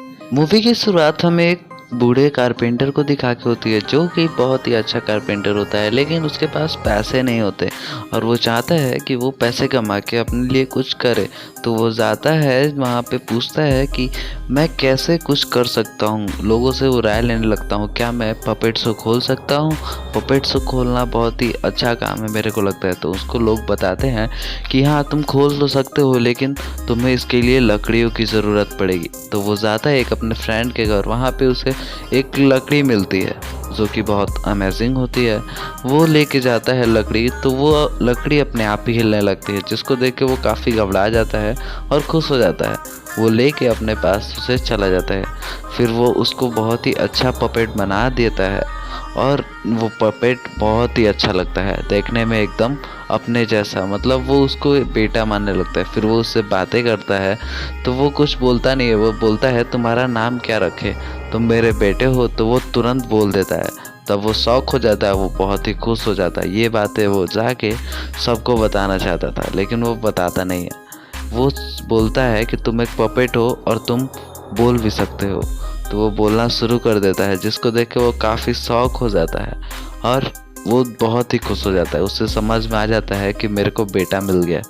Movie की शुरुआत हमें एक बूढ़े कारपेंटर को दिखा के होती है, जो कि बहुत ही अच्छा कारपेंटर होता है, लेकिन उसके पास पैसे नहीं होते और वो चाहता है कि वो पैसे कमा के अपने लिए कुछ करे। तो वो जाता है वहाँ पे, पूछता है कि मैं कैसे कुछ कर सकता हूँ। लोगों से वो राय लेने लगता हूँ, क्या मैं पपेट शो खोल सकता हूँ। पपेट शो खोलना बहुत ही अच्छा काम है मेरे को लगता है। तो उसको लोग बताते हैं कि हाँ, तुम खोल तो सकते हो, लेकिन तुम्हें इसके लिए लकड़ियों की ज़रूरत पड़ेगी। तो वो जाता है एक अपने फ्रेंड के घर, वहाँ पे उसे एक लकड़ी मिलती है जो कि बहुत अमेजिंग होती है। वो लेके जाता है लकड़ी, तो वो लकड़ी अपने आप ही हिलने लगती है, जिसको देख के वो काफ़ी घबरा जाता है और खुश हो जाता है। वो लेके अपने पास उसे चला जाता है। फिर वो उसको बहुत ही अच्छा पपेट बना देता है और वो पपेट बहुत ही अच्छा लगता है देखने में, एकदम अपने जैसा। मतलब वो उसको बेटा मानने लगता है। फिर वो उससे बातें करता है, तो वो कुछ बोलता नहीं है। वो बोलता है तुम्हारा नाम क्या रखे, तुम मेरे बेटे हो। तो वो तुरंत बोल देता है। तब वो शौक हो जाता है, वो बहुत ही खुश हो जाता है। ये बातें वो जाके सबको बताना चाहता था, लेकिन वो बताता नहीं है। वो बोलता है कि तुम एक पपेट हो और तुम बोल भी सकते हो। तो वो बोलना शुरू कर देता है, जिसको देख के वो काफ़ी शौक हो जाता है और वो बहुत ही खुश हो जाता है। उससे समझ में आ जाता है कि मेरे को बेटा मिल गया।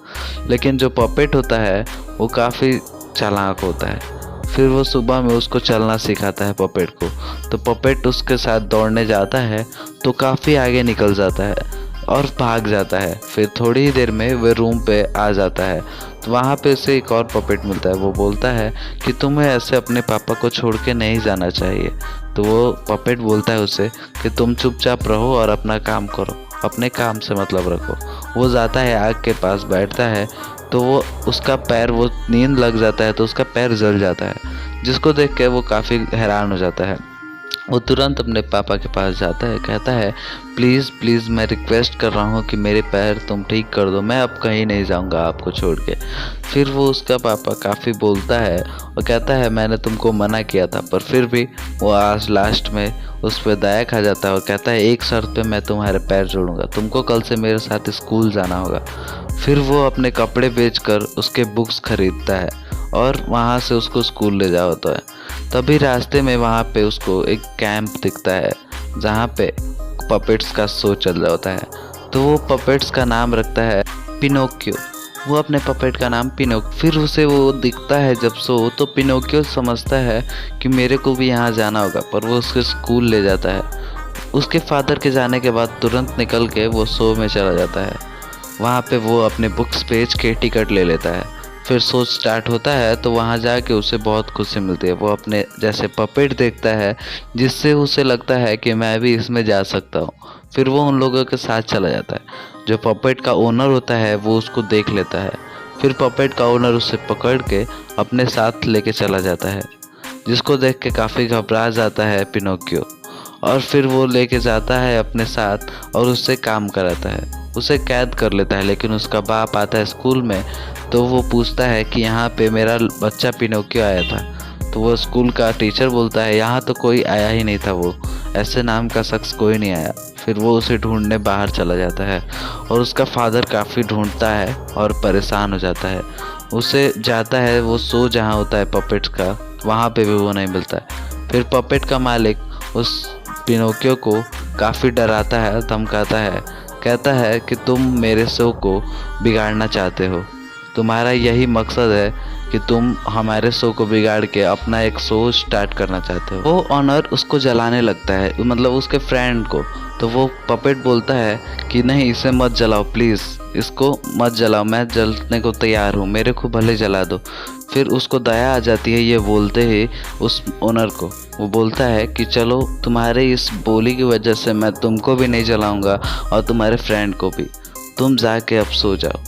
लेकिन जो पपेट होता है वो काफ़ी चालाक होता है। फिर वो सुबह में उसको चलना सिखाता है पपेट को। तो पपेट उसके साथ दौड़ने जाता है, तो काफ़ी आगे निकल जाता है और भाग जाता है। फिर थोड़ी ही देर में वह रूम पे आ जाता है। तो वहाँ पे उसे एक और पपेट मिलता है। वो बोलता है कि तुम्हें ऐसे अपने पापा को छोड़ के नहीं जाना चाहिए। तो वो पपेट बोलता है उसे कि तुम चुपचाप रहो और अपना काम करो, अपने काम से मतलब रखो। वो जाता है आग के पास बैठता है, तो वो उसका पैर, वो नींद लग जाता है तो उसका पैर जल जाता है, जिसको देख के वो काफ़ी हैरान हो जाता है। वो तुरंत अपने पापा के पास जाता है, कहता है प्लीज़ प्लीज़ मैं रिक्वेस्ट कर रहा हूँ कि मेरे पैर तुम ठीक कर दो, मैं अब कहीं नहीं जाऊँगा आपको छोड़ के। फिर वो उसका पापा काफ़ी बोलता है और कहता है मैंने तुमको मना किया था, पर फिर भी वो आज लास्ट में उस पर दया खा जाता है और कहता है एक शर्त पे मैं तुम्हारे पैर जोड़ूंगा, तुमको कल से मेरे साथ स्कूल जाना होगा। फिर वो अपने कपड़े बेचकर उसके बुक्स खरीदता है और वहाँ से उसको स्कूल ले जाओ होता है। तभी रास्ते में वहाँ पे उसको एक कैंप दिखता है, जहाँ पे पपेट्स का शो चल रहा होता है। तो वो पपेट्स का नाम रखता है पिनोकियो। वो अपने पपेट का नाम पिनोक। फिर उसे वो दिखता है जब शो, तो पिनोकियो समझता है कि मेरे को भी यहाँ जाना होगा, पर वो उसके स्कूल ले जाता है। उसके फादर के जाने के बाद तुरंत निकल के वो शो में चला जाता है। वहाँ पे वो अपने बुक्स बेच के टिकट ले लेता है। फिर शो स्टार्ट होता है, तो वहाँ जाके उसे बहुत खुशी मिलती है। वो अपने जैसे पपेट देखता है, जिससे उसे लगता है कि मैं भी इसमें जा सकता हूँ। फिर वो उन लोगों के साथ चला जाता है। जो पपेट का ओनर होता है वो उसको देख लेता है। फिर पपेट का ओनर उसे पकड़ के अपने साथ लेके चला जाता है, जिसको देख के काफ़ी घबरा जाता है पिनोकियो। और फिर वो लेके जाता है अपने साथ और उससे काम कराता है। उसे कैद कर लेता है, लेकिन उसका बाप आता है स्कूल में। तो वो पूछता है कि यहाँ पे मेरा बच्चा पिनोकियो आया था। तो वो स्कूल का टीचर बोलता है यहाँ तो कोई आया ही नहीं था, वो ऐसे नाम का शख्स कोई नहीं आया। फिर वो उसे ढूंढने बाहर चला जाता है और उसका फादर काफ़ी ढूंढता है और परेशान हो जाता है। उसे जाता है वो शो जहाँ होता है पपेट्स का, वहाँ पे भी वो नहीं मिलता है। फिर पपेट का मालिक उस पिनोकियो को काफ़ी डराता है, धमकाता है, कहता है कि तुम मेरे शो को बिगाड़ना चाहते हो, तुम्हारा यही मकसद है कि तुम हमारे शो को बिगाड़ के अपना एक शो स्टार्ट करना चाहते हो। वो ऑनर उसको जलाने लगता है, मतलब उसके फ्रेंड को। तो वो पपेट बोलता है कि नहीं, इसे मत जलाओ प्लीज़, इसको मत जलाओ, मैं जलने को तैयार हूँ, मेरे को भले जला दो। फिर उसको दया आ जाती है ये बोलते ही उस ओनर को। वो बोलता है कि चलो, तुम्हारे इस बोली की वजह से मैं तुमको भी नहीं जलाऊंगा और तुम्हारे फ्रेंड को भी, तुम जाके अब सो जाओ।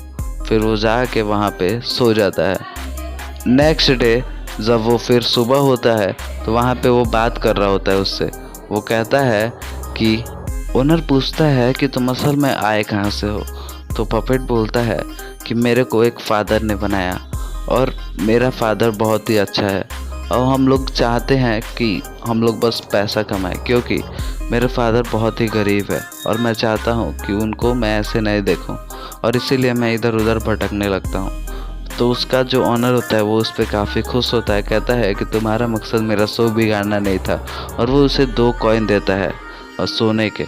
फिर वो जाके वहाँ पे सो जाता है। नेक्स्ट डे जब वो फिर सुबह होता है, तो वहाँ पे वो बात कर रहा होता है उससे। वो कहता है कि ओनर पूछता है कि तुम असल में आए कहाँ से हो। तो पपेट बोलता है कि मेरे को एक फ़ादर ने बनाया और मेरा फ़ादर बहुत ही अच्छा है, और हम लोग चाहते हैं कि हम लोग बस पैसा कमाएं, क्योंकि मेरे फादर बहुत ही गरीब है और मैं चाहता हूँ कि उनको मैं ऐसे नहीं देखूँ, और इसीलिए मैं इधर उधर भटकने लगता हूँ। तो उसका जो ऑनर होता है वो उस पर काफ़ी खुश होता है, कहता है कि तुम्हारा मकसद मेरा शो बिगाड़ना नहीं था, और वो उसे 2 कॉइन देता है और सोने के।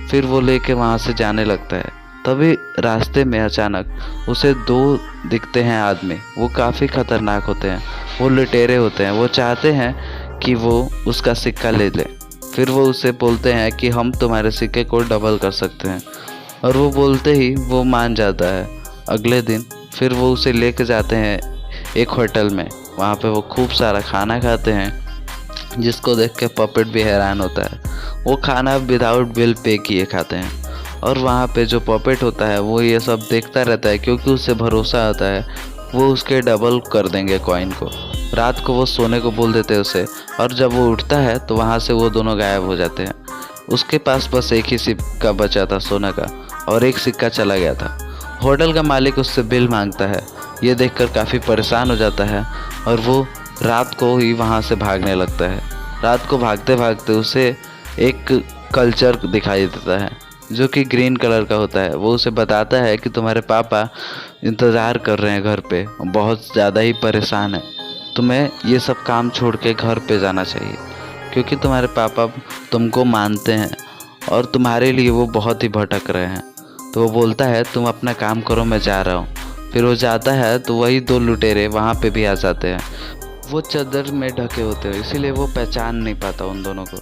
फिर वो लेके वहाँ से जाने लगता है। तभी रास्ते में अचानक उसे 2 दिखते हैं आदमी। वो काफ़ी खतरनाक होते हैं, वो लुटेरे होते हैं। वो चाहते हैं कि वो उसका सिक्का ले ले। फिर वो उसे बोलते हैं कि हम तुम्हारे सिक्के को डबल कर सकते हैं, और वो बोलते ही वो मान जाता है। अगले दिन फिर वो उसे लेके जाते हैं एक होटल में। वहाँ पे वो खूब सारा खाना खाते हैं, जिसको देख के पपेट भी हैरान होता है। वो खाना विदाउट बिल पे किए खाते हैं, और वहाँ पे जो पपेट होता है वो ये सब देखता रहता है, क्योंकि उसे भरोसा होता है वो उसके डबल कर देंगे कॉइन को। रात को वो सोने को बोल देते हैं उसे, और जब वो उठता है तो वहाँ से वो दोनों गायब हो जाते हैं। उसके पास बस एक ही सिक्का बचा था सोने का, और एक सिक्का चला गया था। होटल का मालिक उससे बिल मांगता है। ये देखकर काफ़ी परेशान हो जाता है, और वो रात को ही वहाँ से भागने लगता है। रात को भागते भागते उसे एक कल्चर दिखाई देता है, जो कि ग्रीन कलर का होता है। वो उसे बताता है कि तुम्हारे पापा इंतज़ार कर रहे हैं घर पे, बहुत ज़्यादा ही परेशान है। तुम्हें ये सब काम छोड़ के घर पे जाना चाहिए, क्योंकि तुम्हारे पापा तुमको मानते हैं और तुम्हारे लिए वो बहुत ही भटक रहे हैं। तो वो बोलता है तुम अपना काम करो, मैं जा रहा हूँ। फिर वो जाता है तो वही 2 लुटेरे वहाँ पे भी आ जाते हैं। वो चादर में ढके होते हैं, इसीलिए वो पहचान नहीं पाता उन दोनों को।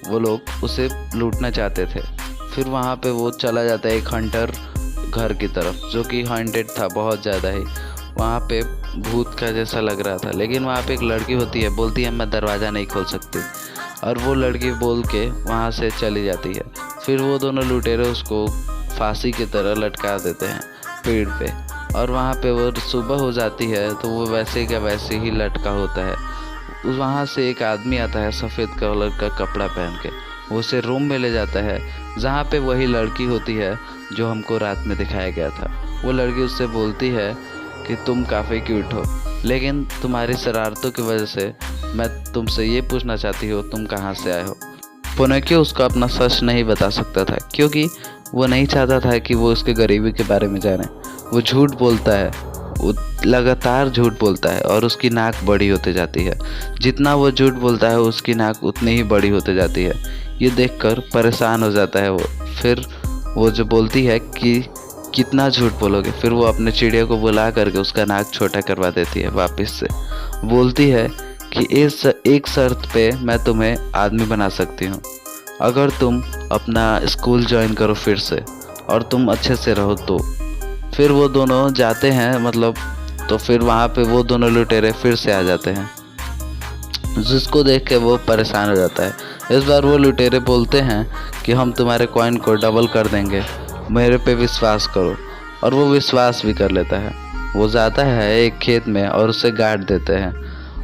वो लोग उसे लूटना चाहते थे। फिर वहाँ पे वो चला जाता है एक हंटर घर की तरफ, जो कि हॉन्टेड था बहुत ज़्यादा ही। वहाँ पे भूत का जैसा लग रहा था, लेकिन वहाँ पे एक लड़की होती है, बोलती है मैं दरवाज़ा नहीं खोल सकती, और वो लड़की बोल के वहाँ से चली जाती है। फिर वो दोनों लुटेरे उसको फांसी की तरह लटका देते हैं पेड़ पे, और वहाँ पे वो सुबह हो जाती है तो वो वैसे का वैसे ही लटका होता है। वहाँ से एक आदमी आता है सफ़ेद कलर का कपड़ा पहन के। वो उसे रूम में ले जाता है, जहाँ पे वही लड़की होती है जो हमको रात में दिखाया गया था। वो लड़की उससे बोलती है कि तुम काफ़ी क्यूट हो, लेकिन तुम्हारी शरारतों की वजह से मैं तुमसे ये पूछना चाहती हूँ तुम कहाँ से आए हो। पिनोकियो उसको अपना सच नहीं बता सकता था, क्योंकि वो नहीं चाहता था कि वो उसके गरीबी के बारे में जाने। वो झूठ बोलता है, वो लगातार झूठ बोलता है, और उसकी नाक बड़ी होते जाती है। जितना वो झूठ बोलता है उसकी नाक उतनी ही बड़ी होते जाती है। ये देखकर परेशान हो जाता है वो। फिर वो जो बोलती है कि कितना झूठ बोलोगे, फिर वो अपने चिड़िया को बुला करके उसका नाक छोटा करवा देती है वापस से। बोलती है कि इस एक शर्त पे मैं तुम्हें आदमी बना सकती हूँ, अगर तुम अपना स्कूल ज्वाइन करो फिर से, और तुम अच्छे से रहो तो। फिर वो दोनों जाते हैं तो फिर वहाँ पे वो दोनों लुटेरे फिर से आ जाते हैं, जिसको देख के वो परेशान हो जाता है। इस बार वो लुटेरे बोलते हैं कि हम तुम्हारे कॉइन को डबल कर देंगे, मेरे पे विश्वास करो। और वो विश्वास भी कर लेता है। वो जाता है एक खेत में और उसे गाड़ देते हैं।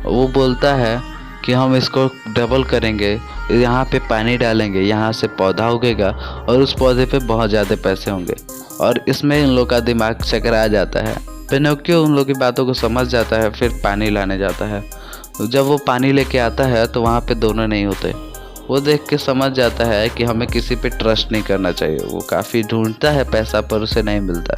वो बोलता है कि हम इसको डबल करेंगे, यहाँ पे पानी डालेंगे, यहाँ से पौधा उगेगा, और उस पौधे पे बहुत ज़्यादा पैसे होंगे। और इसमें इन लोग का दिमाग चकरा जाता है। पिनोकियो उन लोग की बातों को समझ जाता है, फिर पानी लाने जाता है। जब वो पानी लेके आता है तो वहाँ पे दोनों नहीं होते। वो देख के समझ जाता है कि हमें किसी पे ट्रस्ट नहीं करना चाहिए। वो काफ़ी ढूंढता है पैसा, पर उसे नहीं मिलता।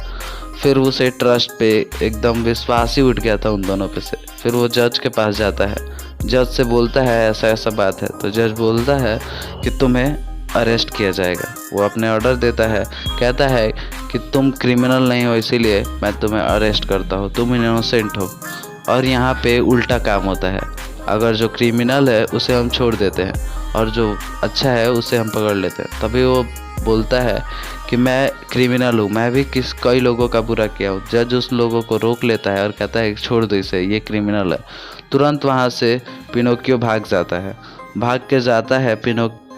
फिर उसे ट्रस्ट पे एकदम विश्वास ही उठ गया था उन दोनों पे से। फिर वो जज के पास जाता है, जज से बोलता है ऐसा ऐसा बात है। तो जज बोलता है कि तुम्हें अरेस्ट किया जाएगा। वो अपने ऑर्डर देता है, कहता है कि तुम क्रिमिनल नहीं हो, इसीलिए मैं तुम्हें अरेस्ट करता हूँ, तुम इनोसेंट हो। और यहाँ पे उल्टा काम होता है, अगर जो क्रिमिनल है उसे हम छोड़ देते हैं, और जो अच्छा है उसे हम पकड़ लेते हैं। तभी वो बोलता है कि मैं क्रिमिनल हूँ, मैं भी कई लोगों का बुरा किया हूँ। जज उस लोगों को रोक लेता है और कहता है छोड़ दो इसे, ये क्रिमिनल है। तुरंत वहाँ से पिनोकियो भाग जाता है। भाग के जाता है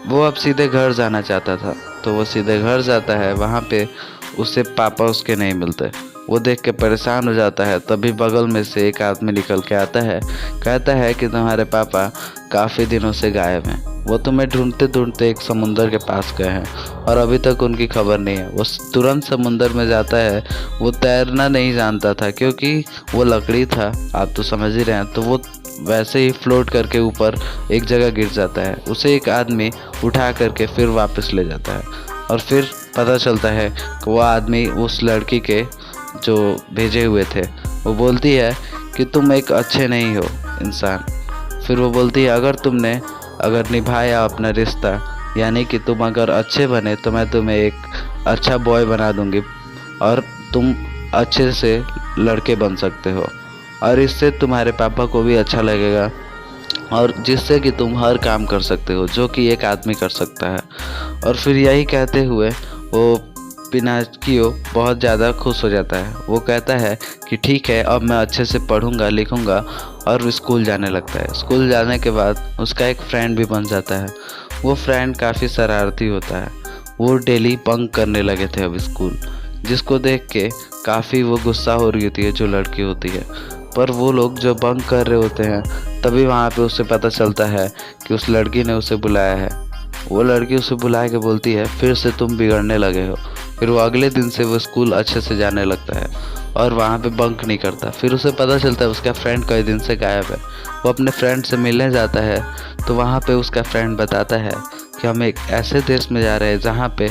वो अब सीधे घर जाना चाहता था, तो वो सीधे घर जाता है। वहाँ पे उसे पापा उसके नहीं मिलते। वो देख के परेशान हो जाता है। तभी बगल में से एक आदमी निकल के आता है, कहता है कि तुम्हारे पापा काफ़ी दिनों से गायब हैं। वो तुम्हें ढूंढते ढूंढते एक समुंदर के पास गए हैं, और अभी तक उनकी खबर नहीं है। वो तुरंत समुंदर में जाता है। वो तैरना नहीं जानता था, क्योंकि वो लकड़ी था, आप तो समझ ही रहे हैं। तो वो वैसे ही फ्लोट करके ऊपर एक जगह गिर जाता है। उसे एक आदमी उठा करके फिर वापस ले जाता है, और फिर पता चलता है कि वो आदमी उस लड़की के जो भेजे हुए थे वो बोलती है कि तुम एक अच्छे नहीं हो इंसान। फिर वो बोलती है अगर निभाया अपना रिश्ता, यानी कि तुम अगर अच्छे बने तो मैं तुम्हें एक अच्छा बॉय बना दूंगी और तुम अच्छे से लड़के बन सकते हो, और इससे तुम्हारे पापा को भी अच्छा लगेगा, और जिससे कि तुम हर काम कर सकते हो जो कि एक आदमी कर सकता है। और फिर यही कहते हुए वो पिनोकियो बहुत ज़्यादा खुश हो जाता है। वो कहता है कि ठीक है, अब मैं अच्छे से पढ़ूंगा लिखूंगा, और स्कूल जाने लगता है। स्कूल जाने के बाद उसका एक फ्रेंड भी बन जाता है। वो फ्रेंड काफ़ी शरारती होता है। वो डेली बंक करने लगे थे अब स्कूल, जिसको देख के काफ़ी वो गुस्सा हो रही होती है जो लड़की होती है। पर वो लोग जो बंक कर रहे होते हैं तभी वहाँ पे उससे पता चलता है कि उस लड़की ने उसे बुलाया है। वो लड़की उसे बुला के बोलती है फिर से तुम बिगड़ने लगे हो। फिर वो अगले दिन से वो स्कूल अच्छे से जाने लगता है और वहाँ पे बंक नहीं करता। फिर उसे पता चलता है उसका फ्रेंड कई दिन से गायब है। वो अपने फ्रेंड से मिलने जाता है तो वहाँ पे उसका फ्रेंड बताता है कि हम एक ऐसे देश में जा रहे हैं जहाँ पे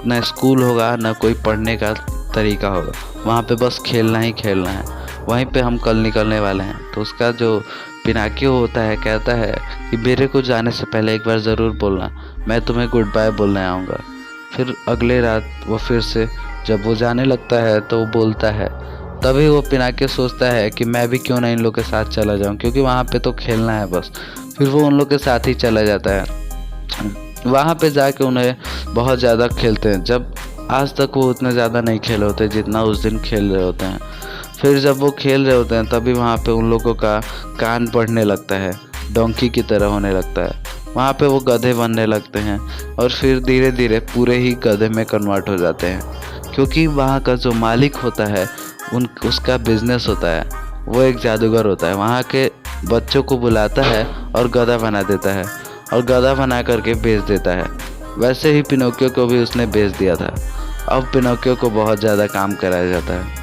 ना स्कूल होगा ना कोई पढ़ने का तरीका होगा, वहाँ पे बस खेलना ही खेलना है, वहीं पे हम कल निकलने वाले हैं। तो उसका जो पिनोकियो होता है कहता है कि मेरे को जाने से पहले एक बार ज़रूर बोलना, मैं तुम्हें गुड बाय बोलने आऊँगा। फिर अगले रात वो फिर से जब वो जाने लगता है तो वो बोलता है। तभी वो पिनोकियो सोचता है कि मैं भी क्यों ना इन लोग के साथ चला जाऊं, क्योंकि वहाँ पे तो खेलना है बस। फिर वो उन लोग के साथ ही चला जाता है। वहाँ पे जाके उन्हें बहुत ज़्यादा खेलते हैं। जब आज तक वो उतने ज़्यादा नहीं खेले होते जितना उस दिन खेल रहे होते हैं। फिर जब वो खेल रहे होते हैं तभी वहाँ पे उन लोगों का कान बढ़ने लगता है, डोंकी की तरह होने लगता है। वहाँ पे वो गधे बनने लगते हैं और फिर धीरे धीरे पूरे ही गधे में कन्वर्ट हो जाते हैं, क्योंकि वहाँ का जो मालिक होता है उसका बिजनेस होता है। वो एक जादूगर होता है, वहाँ के बच्चों को बुलाता है और गधा बना देता है और गधा बना करके बेच देता है। वैसे ही पिनोकियो को भी उसने बेच दिया था। अब पिनोकियो को बहुत ज़्यादा काम कराया जाता है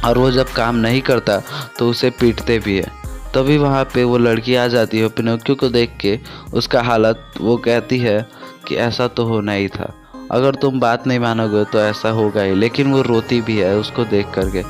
और वो जब काम नहीं करता तो उसे पीटते भी है। तभी वहाँ पे वो लड़की आ जाती है। पिनोकियो को देख के उसका हालत, वो कहती है कि ऐसा तो होना ही था, अगर तुम बात नहीं मानोगे तो ऐसा होगा ही। लेकिन वो रोती भी है उसको देख करके।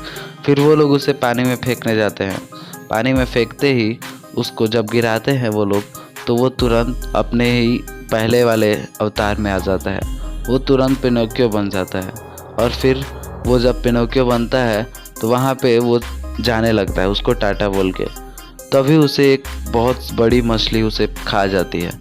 फिर वो लोग उसे पानी में फेंकने जाते हैं। पानी में फेंकते ही उसको जब गिराते हैं वो लोग, तो वो तुरंत अपने ही पहले वाले अवतार में आ जाता है। वो तुरंत पिनोकियो बन जाता है। और फिर वो जब पिनोकियो बनता है तो वहाँ पे वो जाने लगता है उसको टाटा बोल के। तभी उसे एक बहुत बड़ी मछली उसे खा जाती है,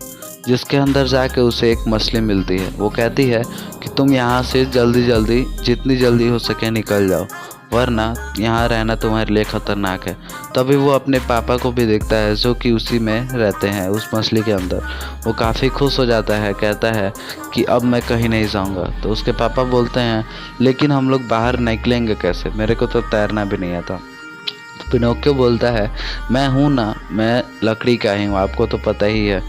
जिसके अंदर जाके उसे एक मछली मिलती है। वो कहती है कि तुम यहाँ से जल्दी जितनी जल्दी हो सके निकल जाओ, वरना यहाँ रहना तुम्हारे लिए ख़तरनाक है। तभी वो अपने पापा को भी देखता है जो कि उसी में रहते हैं उस मछली के अंदर। वो काफ़ी खुश हो जाता है, कहता है कि अब मैं कहीं नहीं जाऊँगा। तो उसके पापा बोलते हैं लेकिन हम लोग बाहर निकलेंगे कैसे, मेरे को तो तैरना भी नहीं आता। तो पिनोकियो बोलता है मैं हूँ ना, मैं लकड़ी का ही हूँ, आपको तो पता ही है।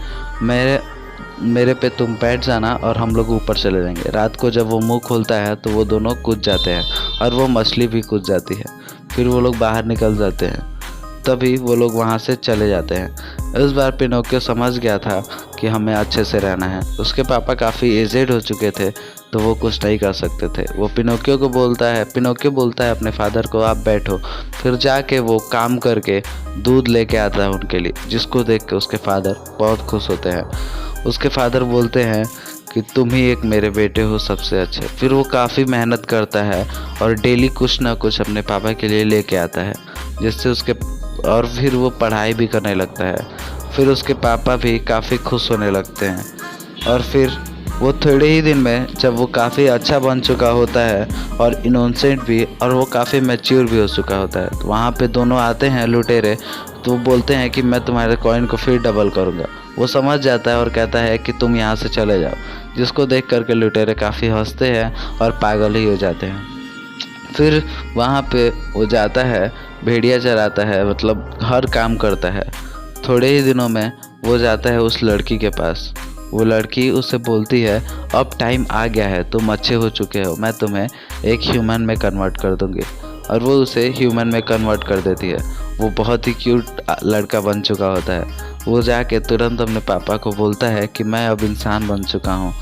मेरे पे तुम बैठ जाना और हम लोग ऊपर चले जाएंगे। रात को जब वो मुंह खोलता है तो वो दोनों कूद जाते हैं और वो मछली भी कूद जाती है। फिर वो लोग बाहर निकल जाते हैं। तभी वो लोग वहाँ से चले जाते हैं। इस बार पिनोकियो समझ गया था कि हमें अच्छे से रहना है। उसके पापा काफ़ी एजेड हो चुके थे तो वो कुछ नहीं कर सकते थे। वो पिनोकियो बोलता है अपने फादर को आप बैठो। फिर जाके वो काम करके दूध लेके आता है उनके लिए, जिसको देख के उसके फादर बहुत खुश होते हैं। उसके फादर बोलते हैं कि तुम ही एक मेरे बेटे हो सबसे अच्छे। फिर वो काफ़ी मेहनत करता है और डेली कुछ ना कुछ अपने पापा के लिए लेके आता है, जिससे और फिर वो पढ़ाई भी करने लगता है। फिर उसके पापा भी काफ़ी खुश होने लगते हैं। और फिर वो थोड़े ही दिन में जब वो काफ़ी अच्छा बन चुका होता है और इनोसेंट भी, और वो काफ़ी मैच्योर भी हो चुका होता है, तो वहाँ पे दोनों आते हैं लुटेरे। तो वो बोलते हैं कि मैं तुम्हारे कॉइन को फिर डबल करूँगा। वो समझ जाता है और कहता है कि तुम यहाँ से चले जाओ, जिसको देख करके लुटेरे काफ़ी हंसते हैं और पागल ही हो जाते हैं। फिर वहाँ पे वो जाता है, भेड़िया चराता है, मतलब हर काम करता है। थोड़े ही दिनों में वो जाता है उस लड़की के पास। वो लड़की उससे बोलती है अब टाइम आ गया है, तुम अच्छे हो चुके हो, मैं तुम्हें एक ह्यूमन में कन्वर्ट कर दूँगी। और वो उसे ह्यूमन में कन्वर्ट कर देती है। वो बहुत ही क्यूट लड़का बन चुका होता है। वो जाके तुरंत अपने पापा को बोलता है कि मैं अब इंसान बन चुका हूँ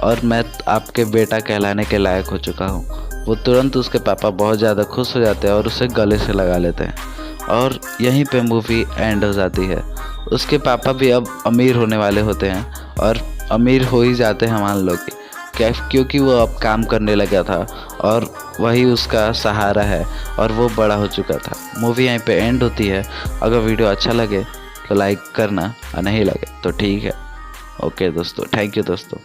और मैं आपके बेटा कहलाने के लायक हो चुका हूँ। वो तुरंत उसके पापा बहुत ज़्यादा खुश हो जाते हैं और उसे गले से लगा लेते हैं और यहीं पे मूवी एंड हो जाती है। उसके पापा भी अब अमीर होने वाले होते हैं और अमीर हो ही जाते हैं मान लो कि क्या, क्योंकि वो अब काम करने लगा था और वही उसका सहारा है और वो बड़ा हो चुका था। मूवी यहीं पे एंड होती है। अगर वीडियो अच्छा लगे तो लाइक करना और नहीं लगे तो ठीक है। ओके दोस्तों, थैंक यू दोस्तों।